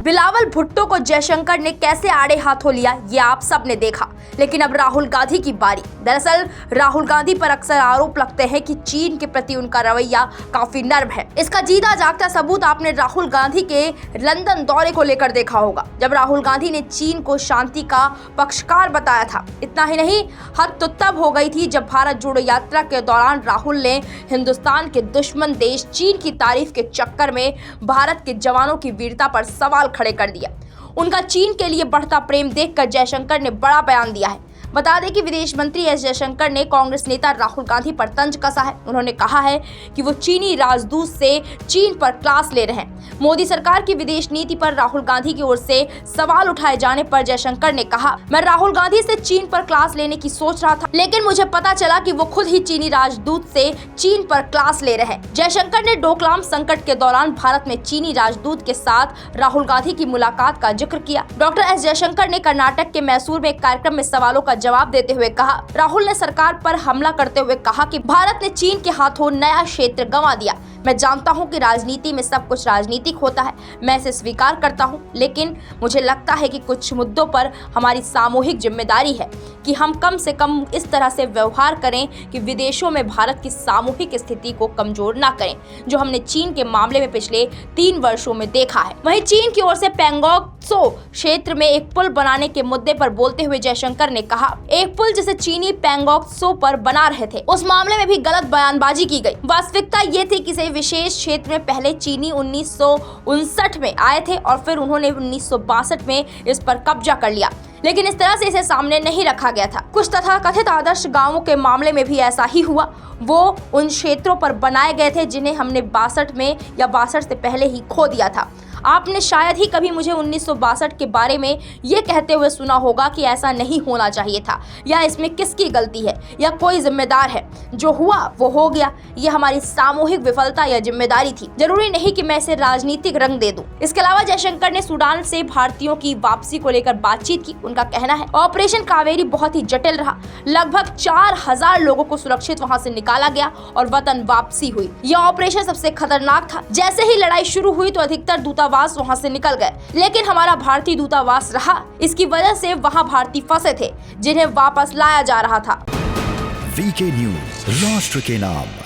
बिलावल भुट्टो को जयशंकर ने कैसे आड़े हाथों लिया ये आप सब ने देखा, लेकिन अब राहुल गांधी की बारी। दरअसल राहुल गांधी पर अक्सर आरोप लगते हैं कि चीन के प्रति उनका रवैया काफी नर्म है। इसका जीता जागता सबूत आपने राहुल गांधी के लंदन दौरे को लेकर देखा होगा, जब राहुल गांधी ने चीन को शांति का पक्षकार बताया था। इतना ही नहीं, हद तो तब हो गई थी जब भारत जोड़ो यात्रा के दौरान राहुल ने हिंदुस्तान के दुश्मन देश चीन की तारीफ के चक्कर में भारत के जवानों की वीरता पर सवाल खड़े कर दिया। उनका चीन के लिए बढ़ता प्रेम देखकर जयशंकर ने बड़ा बयान दिया है। बता दें कि विदेश मंत्री एस जयशंकर ने कांग्रेस नेता राहुल गांधी पर तंज कसा है। उन्होंने कहा है कि वो चीनी राजदूत से चीन पर क्लास ले रहे हैं। मोदी सरकार की विदेश नीति पर राहुल गांधी की ओर से सवाल उठाए जाने पर जयशंकर ने कहा, मैं राहुल गांधी से चीन पर क्लास लेने की सोच रहा था, लेकिन मुझे पता चला कि वो खुद ही चीनी राजदूत से चीन पर क्लास ले रहे हैं। जयशंकर ने डोकलाम संकट के दौरान भारत में चीनी राजदूत के साथ राहुल गांधी की मुलाकात का जिक्र किया। डॉक्टर एस जयशंकर ने कर्नाटक के मैसूर में एक कार्यक्रम में सवालों का जवाब देते हुए कहा, राहुल ने सरकार पर हमला करते हुए कहा कि भारत ने चीन के हाथों नया क्षेत्र गंवा दिया। मैं जानता हूं कि राजनीति में सब कुछ राजनीतिक होता है, मैं इसे स्वीकार करता हूं, लेकिन मुझे लगता है कि कुछ मुद्दों पर हमारी सामूहिक जिम्मेदारी है कि हम कम से कम इस तरह से व्यवहार करें कि विदेशों में भारत की सामूहिक स्थिति को कमजोर ना करें, जो हमने चीन के मामले में पिछले 3 वर्षों में देखा है। वहीं चीन की ओर से पैंगोंग त्सो क्षेत्र में एक पुल बनाने के मुद्दे पर बोलते हुए जयशंकर ने कहा, एक पुल जिसे चीनी पैंगोंग त्सो पर बना रहे थे, उस मामले में भी गलत बयानबाजी की गई। वास्तविकता ये थी कि इस विशेष क्षेत्र में पहले चीनी 1959 में आए थे और फिर उन्होंने 1962 में इस पर कब्जा कर लिया, लेकिन इस तरह से इसे सामने नहीं रखा गया था। कुछ तथाकथित आदर्श गांवों के मामले में भी ऐसा ही हुआ। वो उन क्षेत्रों पर बनाए गए थे जिन्हें हमने 62 में या 62 से पहले ही खो दिया था। आपने शायद ही कभी मुझे 1962 के बारे में ये कहते हुए सुना होगा कि ऐसा नहीं होना चाहिए था, या इसमें किसकी गलती है या कोई जिम्मेदार है। जो हुआ वो हो गया, ये हमारी सामूहिक विफलता या जिम्मेदारी थी। जरूरी नहीं कि मैं इसे राजनीतिक रंग दे दूं। इसके अलावा जयशंकर ने सूडान से भारतीयों की वापसी को लेकर बातचीत की। उनका कहना है, ऑपरेशन कावेरी बहुत ही जटिल रहा। लगभग 4000 लोगों को सुरक्षित वहां से निकाला गया और वतन वापसी हुई। यह ऑपरेशन सबसे खतरनाक था। जैसे ही लड़ाई शुरू हुई तो अधिकतर दूतावास वहां से निकल गए, लेकिन हमारा भारतीय दूतावास रहा। इसकी वजह से वहां भारतीय फंसे थे जिन्हें वापस लाया जा रहा था। वीके न्यूज, राष्ट्र के नाम।